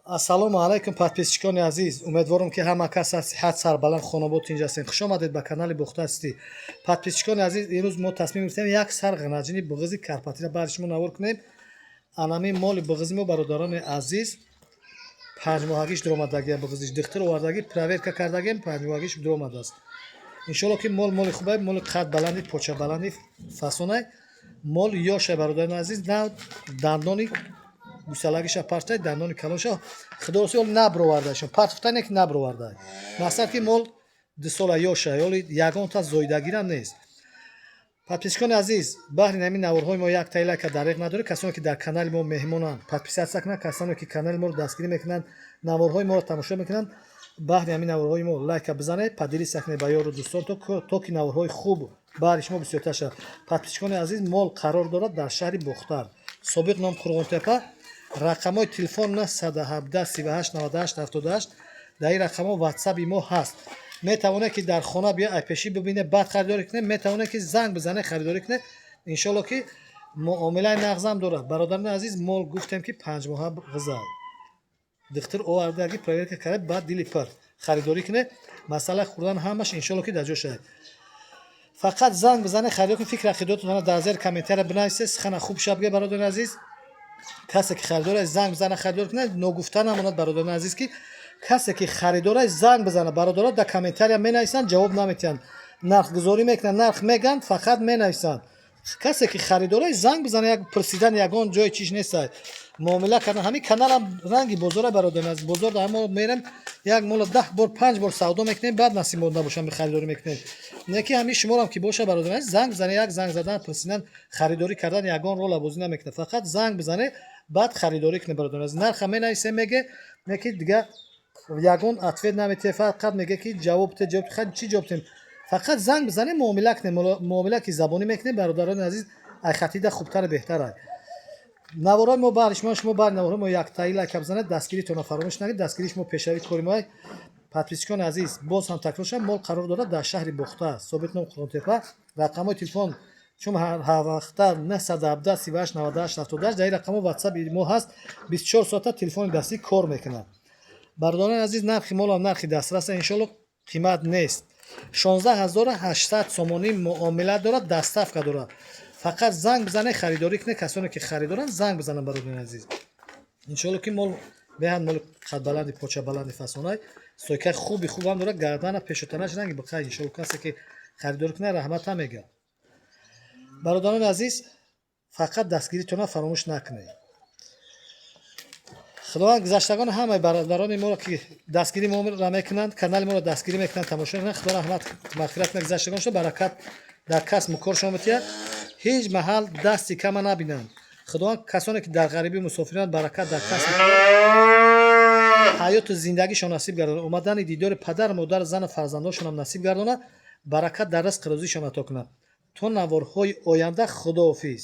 ассалому алайкум подписчикони азиз, умедворам ки ҳама кас аз сиҳат сарбаланд хонобод инҷа ҳастем. Хушомадед ба канали Бухта Сити. Подписчикони азиз, имрӯз мо тасмим гирифтем як сар ғанаҷини биғизи карпатиро баъди шумо навор кунем. Анами моли биғизи мо бародарони азиз, 5 моҳагиш дуромадагия биғизиш дихтир овардаги проверка кардагем, 5 моҳагиш дуромад аст. Иншоалло ки моли хубай, моли қад баланди, поча баланди фасонай, моли ёша бародарони азиз, на дандони гусалагиша партай, дандони калонша худоси ол набровардашон партфтане ки набровардай. Масар ки мол 2 сола ёша ёли ягонта зоидагира нест. Подписчикони азиз, баҳри нами наворҳои мо як та лайка дариқ надорад. Касоне ки дар канали мо меҳмонанд, подписатсия кунанд. Касоне ки канали моро дастгирӣ мекунанд, наворҳои моро тамошо мекунанд, баҳри нами наворҳои мо лайка бизанед, падилист кунед ба ёру дӯстон, то ки наворҳои хуб баҳри шумо бисёртар шавад. Подписчикони азиз, мол қарор дорад дар шаҳри Бухтар, собиқ ном Қурғонтепа. Рақамои телефон 917 38 98 78. дар ин рақамо ватсаби мо ҳаст. метавонед ки дар хона биё айпешӣ бибинед, баъд харидорӣ кунед, метавонед ки занг бизанед харидорӣ кунед. Иншоалло ки муомилаи нағзам дорад. бародарони азиз, мол гуфтем ки 5 моҳа ғиза дихтир овардаги проверка кард, баъд дили пар харидорӣ кунед. масъалаи хӯрдан ҳамаш иншоалло ки дар ҷо шавад. фақат занг бизанед харидорӣ кунед. фикр ақидотатонро дар зери комментария бинависед. сухана хуб шаб гӯед бародарони азиз. касе ки харидор аст занг бизана харидор кунад. ногуфта намонад бародарони азиз ки касе ки харидор аст занг бизана. бародаро дар комментария менависанд, ҷавоб наметиҳанд, нархгузорӣ мекунанд, нарх мегӯянд, фақат менависанд. касе ки харидор аст занг бизана. як пурсидан ягон ҷои чиш нест. муомила кардан ҳамин каналам ранги бозора бародарони азиз. бозор дар мо мерем, як мола 10 бор 5 бор савдо мекунем, баъд насиб мо набошам харидорӣ мекунем. не ки ҳамин шуморам ки боша бародарони азиз, занг бизана. як занг задан, пурсидан, харидорӣ кардан ягон рола бозӣ намекунад. фақат занг бизане, баъд харидорӣ кунед бародарони азиз. нарха менависе, меге не ки дигар ягон ответ наметиҳед, фақат меге ки ҷавоб те ҷавоб хад чӣ ҷавоб тем. фақат занг бизане, муомила кунед. муомила ки забонӣ мекунед бародарони азиз, айхатида хубтар беҳтар. наворҳои мо баъри шумо баъри наворҳои мо як таи лайка бизанед, дастгиритонро фаромӯш накунед. дастгириш мо пешавӣ кори мо. подписчикони азиз, боз ҳам такрор шавад, мол қарор дорад дар шаҳри Бухта, собит ном Қурғонтепа. рақамои телефон чун ҳар вақта 917 38 98 78. дар ин рақамо ватсаби мо ҳаст. 24 соата телефони дастӣ кор мекунад. бародарони азиз, нархи молам нархи дастрас иншоалло қимат нест. 16800 сомонӣ муомила дорад, доставка дорад. фақат занг бизанед, харидорӣ кунед. касоне ки харидоранд занг бизананд бародарони азиз. иншоалло ки мол беҳанд, моли қадбаланди, поча баланди фасонаи стойкаи хуб ҳам дорад. гардана пешотанаш ранги биқай. иншоалло касе ки харидорӣ кунад раҳмат ҳам мегӯяд. бародарони азиз, фақат дастгиритонро фаромӯш накунед. худованд гузаштагони ҳамаи бародарони моро ки дастгирӣ моро мекунанд, канали моро дастгирӣ мекунанд, тамошо мекунанд, худо раҳмат мағфират кунад. гузаштагоншо баракат дар касбу кор шумо метиҳад. ҳеҷ маҳал дасти кама набинанд. худованд касоне ки дар ғарибӣ мусофиранд, баракат дар касби ҳаёту зиндагишон насиб гардонад. омадани дидори падар, модар, зану фарзандоншонам насиб гардонад. баракат дар ризқи рӯзишон ато кунад. то наворҳои оянда, худоҳофиз.